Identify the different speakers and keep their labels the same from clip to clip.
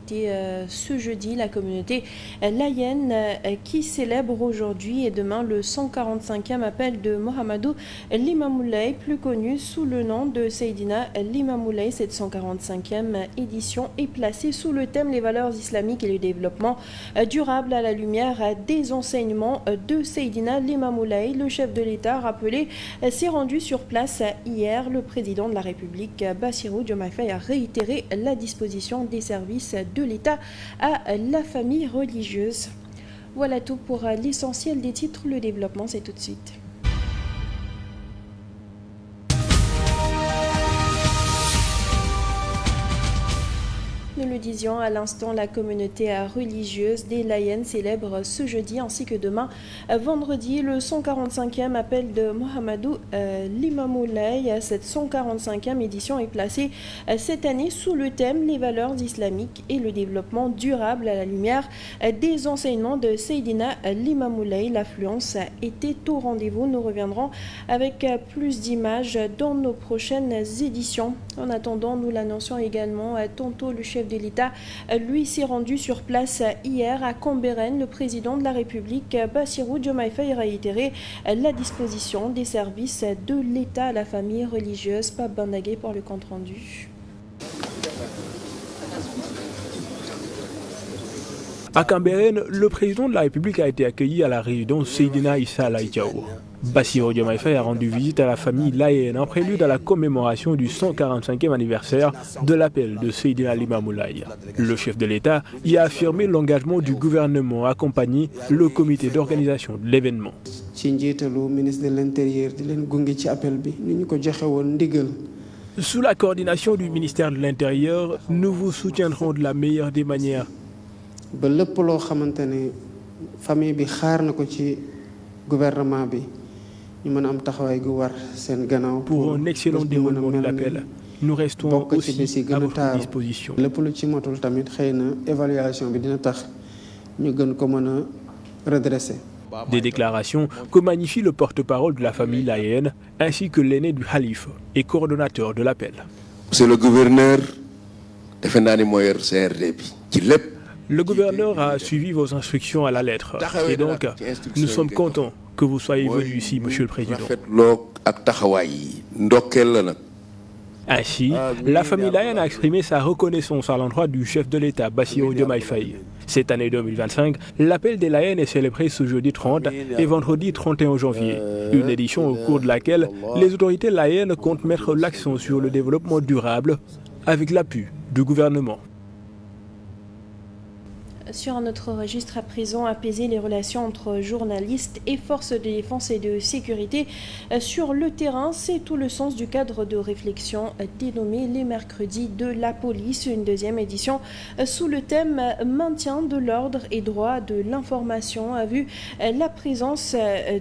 Speaker 1: fêté ce jeudi la communauté layène qui célèbre aujourd'hui et demain le 145e appel de Mohamedou Limamoulaye, plus connu sous le nom de Seydina Limamoulaye. Cette 145e édition est placée sous le thème les valeurs islamiques et le développement durable à la lumière des enseignements de Seydina Limamoulaye. Le chef de l'État rappelé s'est rendu sur place hier. Le président de la République Bassirou Diomaye Faye a réitéré la disposition des services de l'État à la famille religieuse. Voilà tout pour l'essentiel des titres. Le développement, c'est tout de suite. Nous le disions à l'instant, la communauté religieuse des Layènes célèbre ce jeudi ainsi que demain, vendredi, le 145e appel de Mohamedou Limamoulaye. Cette 145e édition est placée cette année sous le thème les valeurs islamiques et le développement durable à la lumière des enseignements de Seydina Limamoulaye. L'affluence était au rendez-vous. Nous reviendrons avec plus d'images dans nos prochaines éditions. En attendant, nous l'annoncions également tantôt, le chef de l'État, lui, s'est rendu sur place hier à Cambérène. Le président de la République, Bassirou Diomaye Faye, a réitéré la disposition des services de l'État à la famille religieuse. Pape Bandagé pour le compte-rendu.
Speaker 2: À Cambérène, le président de la République a été accueilli à la résidence Seydina Issa Laye Diao. Bassirou Diomaye Faye a rendu visite à la famille layène en prélude à la commémoration du 145e anniversaire de l'appel de Seydina Limamoulaye. Le chef de l'État y a affirmé l'engagement du gouvernement à accompagner le comité d'organisation de l'événement. Sous la coordination du ministère de l'Intérieur, nous vous soutiendrons de la meilleure des manières. Pour un excellent déroulement de l'appel, nous restons aussi à votre disposition. Des déclarations que magnifie le porte-parole de la famille layène ainsi que l'aîné du Khalife et coordonnateur de l'appel.
Speaker 3: C'est le gouverneur
Speaker 2: Le gouverneur a suivi vos instructions à la lettre et donc nous sommes contents que vous soyez venu ici, Monsieur le Président. Ainsi, la famille layène a exprimé sa reconnaissance à l'endroit du chef de l'État, Bassirou Diomaye Faye. Cette année 2025, l'appel des Layènes est célébré ce jeudi 30 et vendredi 31 janvier. Une édition au cours de laquelle les autorités layènes comptent mettre l'accent sur le développement durable avec l'appui du gouvernement.
Speaker 1: Sur un autre registre à présent, apaiser les relations entre journalistes et forces de défense et de sécurité sur le terrain, c'est tout le sens du cadre de réflexion dénommé les mercredis de la police, une deuxième édition sous le thème maintien de l'ordre et droit de l'information a vu la présence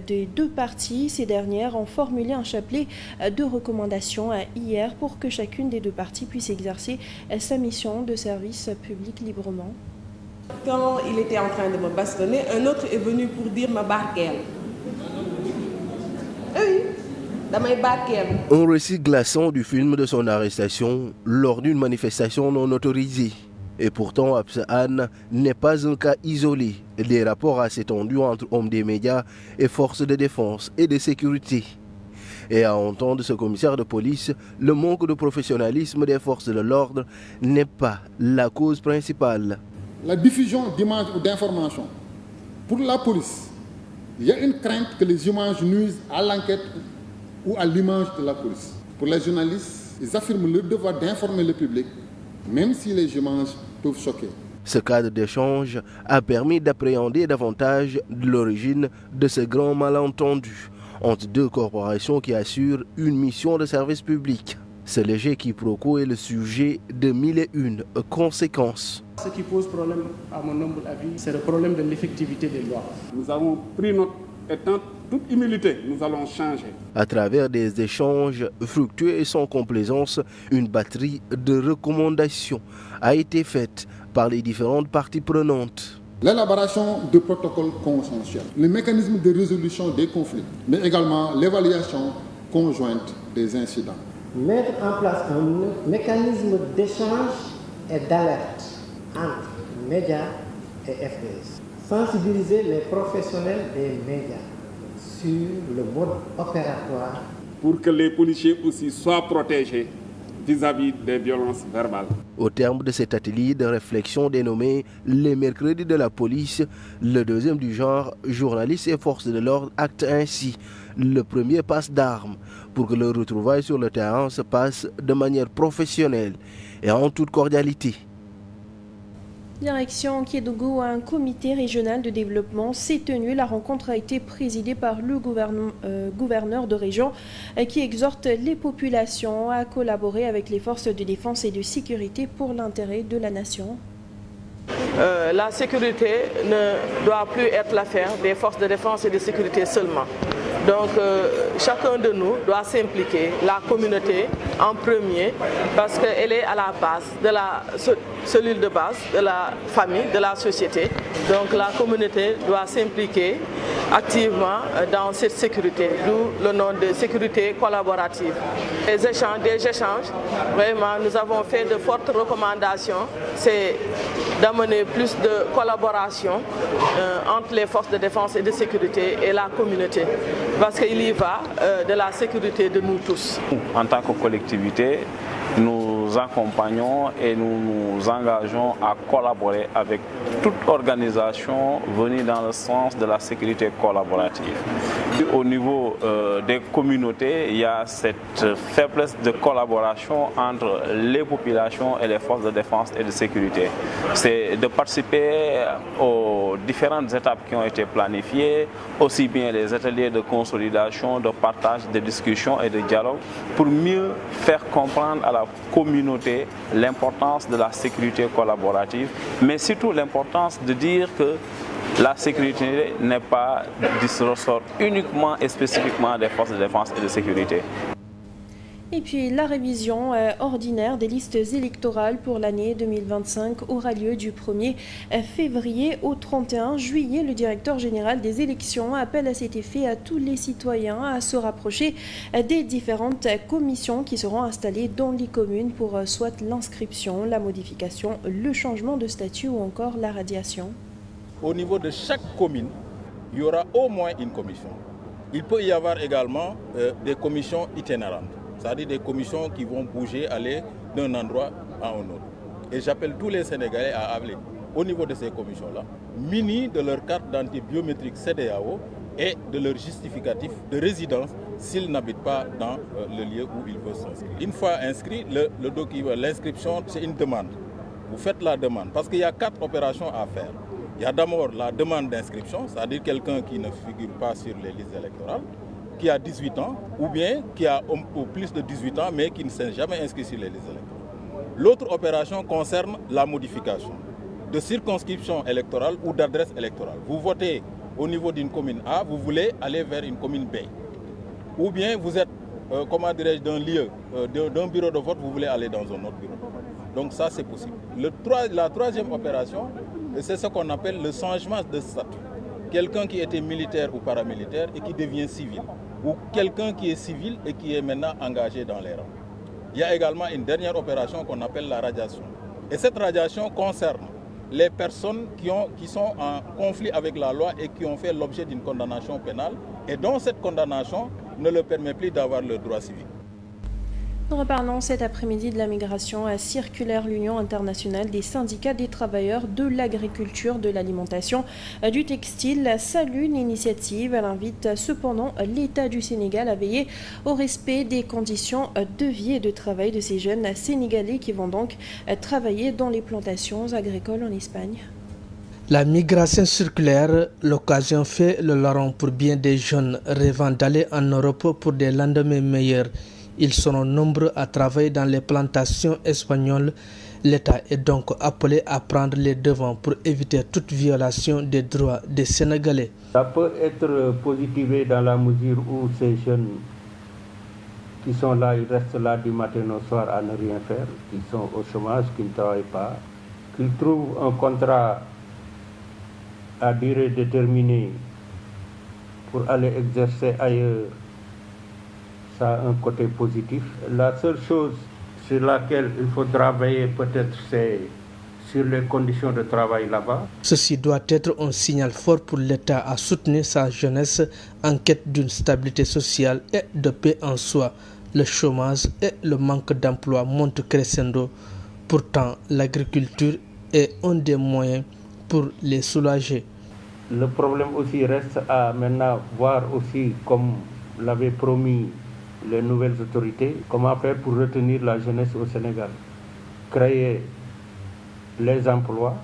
Speaker 1: des deux parties. Ces dernières ont formulé un chapelet de recommandations hier pour que chacune des deux parties puisse exercer sa mission de service public librement.
Speaker 4: Quand il était en train de me bastonner, un autre est venu pour dire ma barquelle. Oui, dans ma barquelle.
Speaker 5: Un récit glaçant du film de son arrestation lors d'une manifestation non autorisée. Et pourtant, Absa Anne n'est pas un cas isolé. Des rapports assez tendus entre hommes des médias et forces de défense et de sécurité. Et à entendre ce commissaire de police, le manque de professionnalisme des forces de l'ordre n'est pas la cause principale.
Speaker 6: La diffusion d'images ou d'informations. Pour la police, il y a une crainte que les images nuisent à l'enquête ou à l'image de la police. Pour les journalistes, ils affirment le devoir d'informer le public, même si les images peuvent choquer.
Speaker 5: Ce cadre d'échange a permis d'appréhender davantage de l'origine de ce grand malentendu entre deux corporations qui assurent une mission de service public. Ce léger quiproquo est le sujet de mille et une conséquences.
Speaker 7: Ce qui pose problème, à mon humble avis, c'est le problème de l'effectivité des lois.
Speaker 8: Nous avons pris notre étant toute humilité, nous allons changer.
Speaker 5: À travers des échanges fructueux et sans complaisance, une batterie de recommandations a été faite par les différentes parties prenantes.
Speaker 6: L'élaboration de protocoles consensuels, le mécanisme de résolution des conflits, mais également l'évaluation conjointe des incidents.
Speaker 9: Mettre en place un mécanisme d'échange et d'alerte entre médias et FDS. Sensibiliser les professionnels des médias sur le mode opératoire.
Speaker 8: Pour que les policiers aussi soient protégés vis-à-vis des violences verbales.
Speaker 5: Au terme de cet atelier de réflexion dénommé les mercredis de la police, le deuxième du genre, journalistes et forces de l'ordre actent ainsi le premier passe d'armes pour que le retrouvailles sur le terrain se passe de manière professionnelle et en toute cordialité.
Speaker 1: Direction Kédougou, un comité régional de développement s'est tenu. La rencontre a été présidée par le gouverneur de région qui exhorte les populations à collaborer avec les forces de défense et de sécurité pour l'intérêt de la nation.
Speaker 10: La sécurité ne doit plus être l'affaire des forces de défense et de sécurité seulement. Donc chacun de nous doit s'impliquer, la communauté en premier, parce qu'elle est à la base de la cellule de base de la famille, de la société. Donc la communauté doit s'impliquer activement dans cette sécurité, d'où le nom de sécurité collaborative. Des échanges, vraiment nous avons fait de fortes recommandations, c'est d'amener plus de collaboration entre les forces de défense et de sécurité et la communauté, parce qu'il y va de la sécurité de nous tous.
Speaker 11: En tant que collectivité, nous accompagnons et nous nous engageons à collaborer avec toute organisation venue dans le sens de la sécurité collaborative. Au niveau des communautés, il y a cette faiblesse de collaboration entre les populations et les forces de défense et de sécurité. C'est de participer aux différentes étapes qui ont été planifiées, aussi bien les ateliers de consolidation, de partage, de discussion et de dialogue, pour mieux faire comprendre à la communauté l'importance de la sécurité collaborative, mais surtout l'importance de dire que la sécurité n'est pas du ressort uniquement et spécifiquement des forces de défense et de sécurité.
Speaker 1: Et puis la révision ordinaire des listes électorales pour l'année 2025 aura lieu du 1er février au 31 juillet. Le directeur général des élections appelle à cet effet à tous les citoyens à se rapprocher des différentes commissions qui seront installées dans les communes pour soit l'inscription, la modification, le changement de statut ou encore la radiation.
Speaker 12: Au niveau de chaque commune, il y aura au moins une commission. Il peut y avoir également des commissions itinérantes, c'est-à-dire des commissions qui vont bouger, aller d'un endroit à un autre. Et j'appelle tous les Sénégalais à aller au niveau de ces commissions-là, munis de leur carte d'identité biométrique CEDEAO et de leur justificatif de résidence s'ils n'habitent pas dans le lieu où ils veulent s'inscrire. Une fois inscrit, le document, l'inscription, c'est une demande. Vous faites la demande parce qu'il y a 4 opérations à faire. Il y a d'abord la demande d'inscription, c'est-à-dire quelqu'un qui ne figure pas sur les listes électorales, qui a 18 ans, ou bien qui a plus de 18 ans, mais qui ne s'est jamais inscrit sur les listes électorales. L'autre opération concerne la modification de circonscription électorale ou d'adresse électorale. Vous votez au niveau d'une commune A, vous voulez aller vers une commune B. Ou bien vous êtes, d'un lieu, d'un bureau de vote, vous voulez aller dans un autre bureau. Donc ça, c'est possible. La troisième opération, c'est ce qu'on appelle le changement de statut. Quelqu'un qui était militaire ou paramilitaire et qui devient civil. Ou quelqu'un qui est civil et qui est maintenant engagé dans les rangs. Il y a également une dernière opération qu'on appelle la radiation. Et cette radiation concerne les personnes qui sont en conflit avec la loi et qui ont fait l'objet d'une condamnation pénale et dont cette condamnation ne leur permet plus d'avoir le droit civique.
Speaker 1: Nous reparlons cet après-midi de la migration à circulaire. L'Union internationale des syndicats des travailleurs de l'agriculture, de l'alimentation, du textile salue l'initiative. Elle invite cependant l'État du Sénégal à veiller au respect des conditions de vie et de travail de ces jeunes Sénégalais qui vont donc travailler dans les plantations agricoles en Espagne.
Speaker 13: La migration circulaire, l'occasion fait le larron pour bien des jeunes rêvant d'aller en Europe pour des lendemains meilleurs. Ils seront nombreux à travailler dans les plantations espagnoles. L'État est donc appelé à prendre les devants pour éviter toute violation des droits des Sénégalais.
Speaker 14: Ça peut être positivé dans la mesure où ces jeunes qui sont là, ils restent là du matin au soir à ne rien faire, qui sont au chômage, qui ne travaillent pas, qu'ils trouvent un contrat à durée déterminée pour aller exercer ailleurs. Ça a un côté positif. La seule chose sur laquelle il faudra veiller peut-être, c'est sur les conditions de travail là-bas.
Speaker 13: Ceci doit être un signal fort pour l'État à soutenir sa jeunesse en quête d'une stabilité sociale et de paix en soi. Le chômage et le manque d'emploi montent crescendo. Pourtant, l'agriculture est un des moyens pour les soulager.
Speaker 14: Le problème aussi reste à maintenant voir aussi, comme l'avaient promis les nouvelles autorités, comment faire pour retenir la jeunesse au Sénégal. Créer les emplois,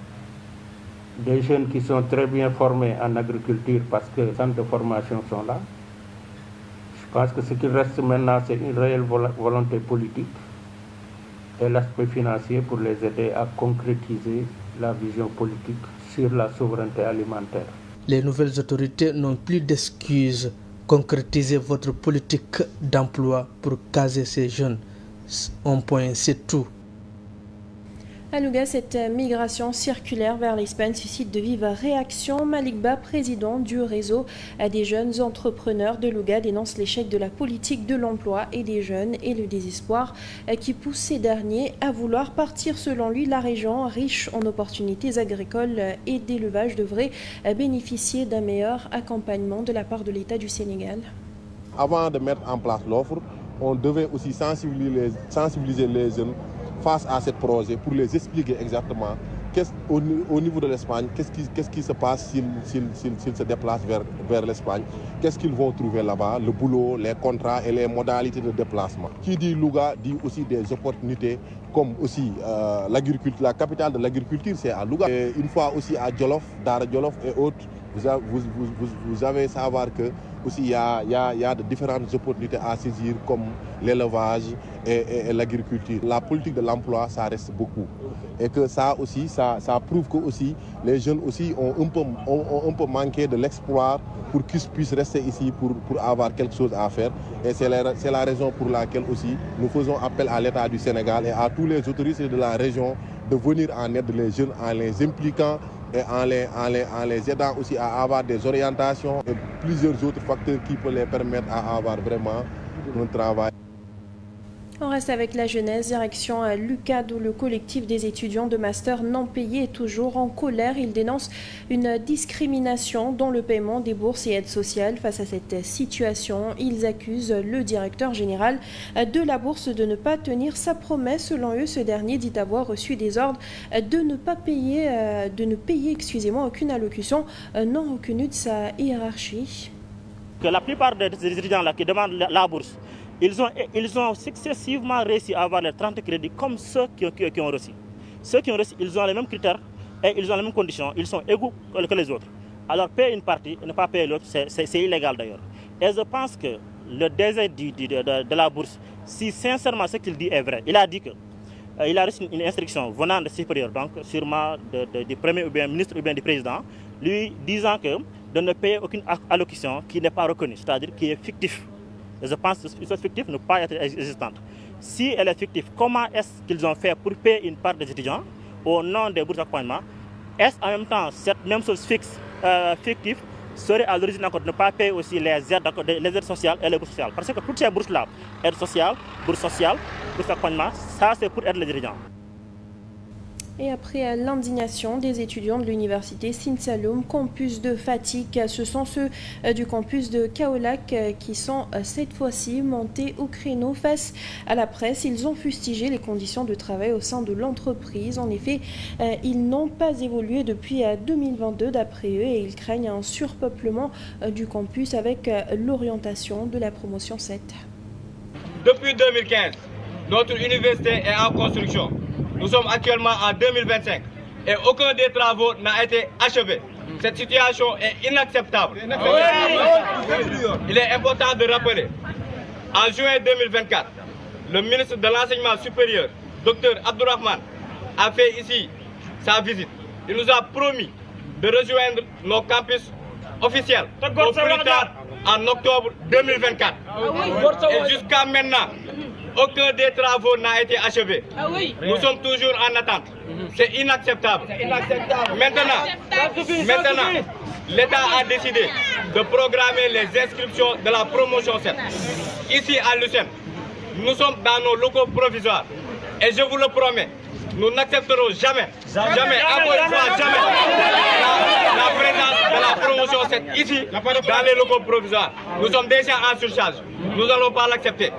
Speaker 14: des jeunes qui sont très bien formés en agriculture parce que les centres de formation sont là. Je pense que ce qui reste maintenant, c'est une réelle volonté politique et l'aspect financier pour les aider à concrétiser la vision politique sur la souveraineté alimentaire.
Speaker 13: Les nouvelles autorités n'ont plus d'excuses. Concrétisez votre politique d'emploi pour caser ces jeunes. Un point, c'est tout.
Speaker 1: À Louga, cette migration circulaire vers l'Espagne suscite de vives réactions. Malik Ba, président du réseau des jeunes entrepreneurs de Louga, dénonce l'échec de la politique de l'emploi et des jeunes et le désespoir qui pousse ces derniers à vouloir partir. Selon lui, la région, riche en opportunités agricoles et d'élevage, devrait bénéficier d'un meilleur accompagnement de la part de l'État du Sénégal.
Speaker 15: Avant de mettre en place l'offre, on devait aussi sensibiliser les jeunes face à ce projet pour les expliquer exactement au niveau de l'Espagne, qu'est-ce qui se passe s'ils se déplacent vers l'Espagne, qu'est-ce qu'ils vont trouver là-bas, le boulot, les contrats et les modalités de déplacement. Qui dit Louga dit aussi des opportunités comme aussi l'agriculture, la capitale de l'agriculture, c'est à Louga. Et une fois aussi à Djolof, Dara Djolof et autres, vous avez savoir que aussi il y a de différentes opportunités à saisir comme l'élevage et l'agriculture. La politique de l'emploi, ça reste beaucoup. Et que ça aussi, ça prouve que aussi les jeunes aussi ont un peu manqué de l'exploit pour qu'ils puissent rester ici pour avoir quelque chose à faire. Et c'est la raison pour laquelle aussi nous faisons appel à l'État du Sénégal et à tous les autorités de la région de venir en aide les jeunes en les impliquant et en les aidant aussi à avoir des orientations et plusieurs autres facteurs qui peuvent les permettre à avoir vraiment un travail.
Speaker 1: On reste avec la jeunesse, direction à l'UCAD où le collectif des étudiants de master non payés est toujours en colère. Il dénonce une discrimination dans le paiement des bourses et aides sociales. Face à cette situation, ils accusent le directeur général de la bourse de ne pas tenir sa promesse. Selon eux, ce dernier dit avoir reçu des ordres de ne payer aucune allocution non reconnue de sa hiérarchie.
Speaker 16: Que la plupart des étudiants là qui demandent la bourse, ils ont successivement réussi à avoir les 30 crédits comme ceux qui ont reçu. Ceux qui ont reçu, ils ont les mêmes critères et ils ont les mêmes conditions. Ils sont égaux que les autres. Alors payer une partie et ne pas payer l'autre, c'est illégal d'ailleurs. Et je pense que le désert de la bourse, si sincèrement ce qu'il dit est vrai, il a dit que il a reçu une instruction venant de supérieur, donc sûrement du premier ou bien ministre ou bien du président, lui disant que de ne payer aucune allocution qui n'est pas reconnue, c'est-à-dire qui est fictif. Et je pense que cette fictif ne peut pas être existante. Si elle est fictive, comment est-ce qu'ils ont fait pour payer une part des étudiants au nom des bourses d'accompagnement? Est-ce en même temps cette même chose fictive serait à l'origine de ne pas payer aussi les aides sociales et les bourses sociales? Parce que toutes ces bourses-là, aides sociales, bourses d'accompagnement, ça c'est pour aider les étudiants.
Speaker 1: Et après l'indignation des étudiants de l'université Sine Saloum, campus de Fatick, ce sont ceux du campus de Kaolack qui sont cette fois-ci montés au créneau face à la presse. Ils ont fustigé les conditions de travail au sein de l'entreprise. En effet, ils n'ont pas évolué depuis 2022 d'après eux et ils craignent un surpeuplement du campus avec l'orientation de la promotion 7.
Speaker 17: Depuis 2015, notre université est en construction. Nous sommes actuellement en 2025 et aucun des travaux n'a été achevé. Cette situation est inacceptable. Il est important de rappeler, en juin 2024, le ministre de l'Enseignement supérieur, Dr Abdourahmane, a fait ici sa visite. Il nous a promis de rejoindre nos campus officiels au plus tard en octobre 2024. Et jusqu'à maintenant, aucun des travaux n'a été achevé. Nous sommes toujours en attente. C'est inacceptable. Maintenant, l'État a décidé de programmer les inscriptions de la promotion 7. Ici à Lucerne, nous sommes dans nos locaux provisoires. Et je vous le promets, nous n'accepterons jamais, encore une fois, jamais, la présence de la promotion ici, dans les locaux provisoires. Nous sommes déjà en surcharge. Nous n'allons pas l'accepter.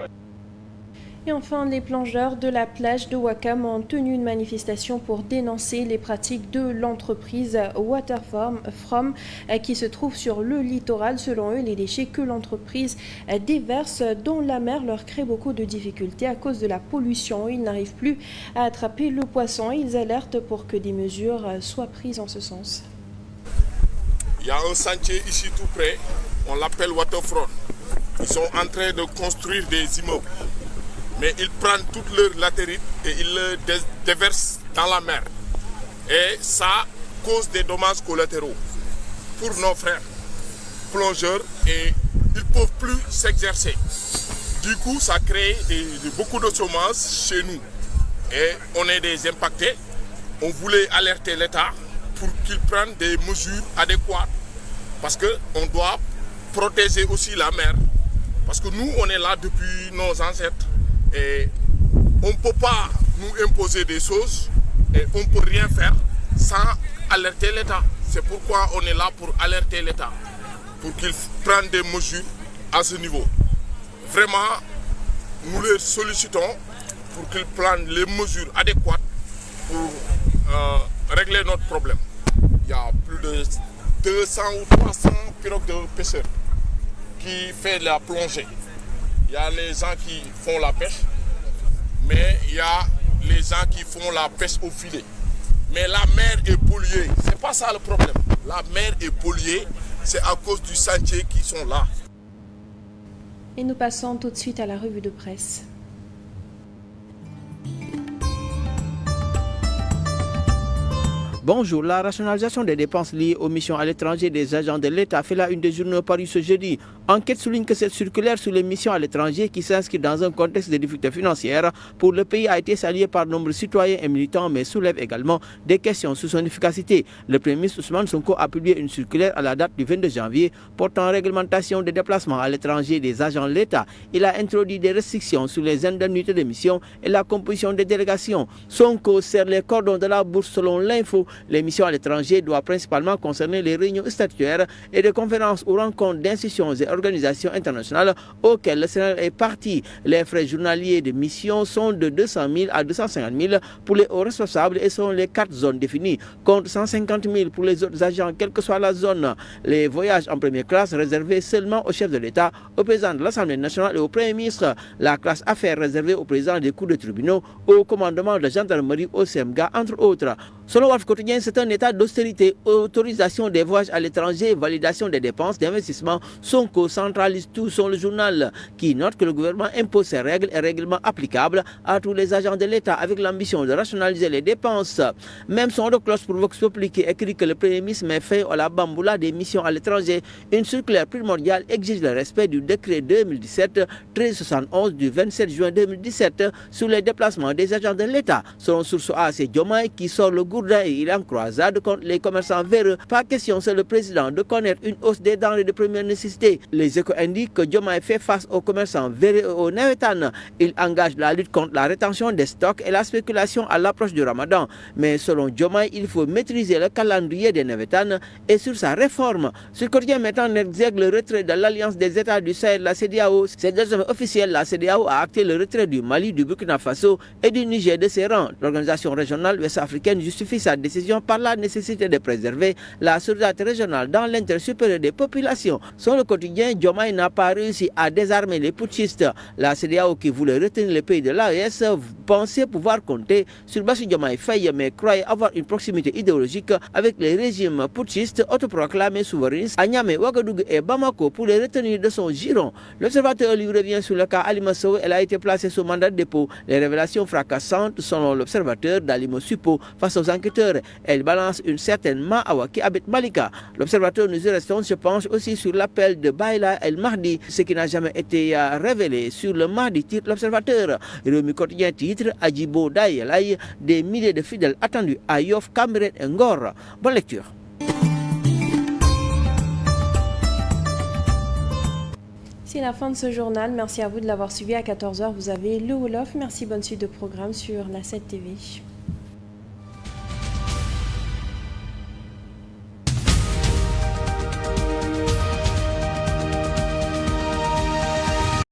Speaker 1: Et enfin, les plongeurs de la plage de Ouakam ont tenu une manifestation pour dénoncer les pratiques de l'entreprise Waterfrom qui se trouve sur le littoral. Selon eux, les déchets que l'entreprise déverse dans la mer leur créent beaucoup de difficultés à cause de la pollution. Ils n'arrivent plus à attraper le poisson. Ils alertent pour que des mesures soient prises en ce sens.
Speaker 15: Il y a un sentier ici tout près, on l'appelle Waterfront. Ils sont en train de construire des immeubles. Mais ils prennent toute leur latérite et ils le déversent dans la mer. Et ça cause des dommages collatéraux pour nos frères plongeurs et ils ne peuvent plus s'exercer. Du coup, ça crée beaucoup de chômage chez nous. Et on est des impactés. On voulait alerter l'État pour qu'il prenne des mesures adéquates. Parce qu'on doit protéger aussi la mer. Parce que nous, on est là depuis nos ancêtres. Et on ne peut pas nous imposer des choses et on ne peut rien faire sans alerter l'État. C'est pourquoi on est là pour alerter l'État, pour qu'il prenne des mesures à ce niveau. Vraiment, nous les sollicitons pour qu'ils prennent les mesures adéquates pour régler notre problème. Il y a plus de 200 ou 300 pirogues de pêcheurs qui font la plongée. Il y a les gens qui font la pêche, mais il y a les gens qui font la pêche au filet. Mais la mer est polluée, c'est pas ça le problème. La mer est polluée, c'est à cause du sentier qui sont là.
Speaker 1: Et nous passons tout de suite à la revue de presse.
Speaker 18: Bonjour, la rationalisation des dépenses liées aux missions à l'étranger des agents de l'État fait la une des journaux parus ce jeudi. Enquête souligne que cette circulaire sur les missions à l'étranger qui s'inscrit dans un contexte de difficultés financières pour le pays a été saluée par de nombreux citoyens et militants mais soulève également des questions sur son efficacité. Le Premier ministre Ousmane Sonko a publié une circulaire à la date du 22 janvier portant réglementation des déplacements à l'étranger des agents de l'État. Il a introduit des restrictions sur les indemnités de mission et la composition des délégations. Sonko serre les cordons de la bourse selon l'info. Les missions à l'étranger doivent principalement concerner les réunions statutaires et des conférences ou rencontres d'institutions et organisations internationales auxquelles le Sénégal est parti. Les frais journaliers de mission sont de 200 000 à 250 000 pour les hauts responsables et selon les 4 zones définies, contre 150 000 pour les autres agents, quelle que soit la zone. Les voyages en première classe réservés seulement au chef de l'État, au président de l'Assemblée nationale et au Premier ministre. La classe affaires réservée au président des cours de tribunaux, au commandement de la gendarmerie, au CMGA, entre autres. Selon Walf Quotidien, c'est un état d'austérité, autorisation des voyages à l'étranger, validation des dépenses d'investissement. Sonko centralise tout sur le journal qui note que le gouvernement impose ses règles et règlements applicables à tous les agents de l'État avec l'ambition de rationaliser les dépenses. Même son de cloche pour Vox Populi qui écrit que le Premier ministre met fin à la bamboula des missions à l'étranger. Une circulaire primordiale exige le respect du décret 2017-1371 du 27 juin 2017 sur les déplacements des agents de l'État. Selon Source A, c'est Diomaye qui sort le gourdin et il est en croisade contre les commerçants véreux. Pas question, c'est le président de connaître une hausse des denrées de première nécessité. Les échos indiquent que Diomaye fait face aux commerçants véreux et aux navétanes. Il engage la lutte contre la rétention des stocks et la spéculation à l'approche du Ramadan. Mais selon Diomaye, il faut maîtriser le calendrier des navétanes et sur sa réforme. Ce quotidien mettant en exergue le retrait de l'Alliance des États du Sahel, la CEDEAO. C'est désormais officiel, la CEDEAO a acté le retrait du Mali, du Burkina Faso et du Niger de ses rangs. L'organisation régionale ouest-africaine justifie sa décision par la nécessité de préserver la solidarité régionale dans l'intérêt supérieur des populations. Selon le quotidien, Diomaye n'a pas réussi à désarmer les putschistes. La CEDEAO qui voulait retenir les pays de l'AES pensait pouvoir compter sur Bassirou Diomaye Faye mais croyait avoir une proximité idéologique avec les régimes putschistes autoproclamés souverainistes à Niamey, Ouagadougou et Bamako pour les retenir de son giron. L'observateur lui revient sur le cas Alima Sow. Elle a été placée sous mandat de dépôt. Les révélations fracassantes selon l'observateur d'Alima Supo face aux enquêteurs. Elle balance une certaine Maawa qui habite Malika. L'observateur nous y restons se penche aussi sur l'appel de Baïla El Mahdi, ce qui n'a jamais été révélé sur le Mahdi, titre l'observateur. Réumi Quotidien titre Adjibo Daïelaï, des milliers de fidèles attendus à Yoff, Cameroun et Ngor. Bonne lecture.
Speaker 1: C'est la fin de ce journal. Merci à vous de l'avoir suivi. À 14h, vous avez le Wolof. Merci, bonne suite de programme sur la 7 TV.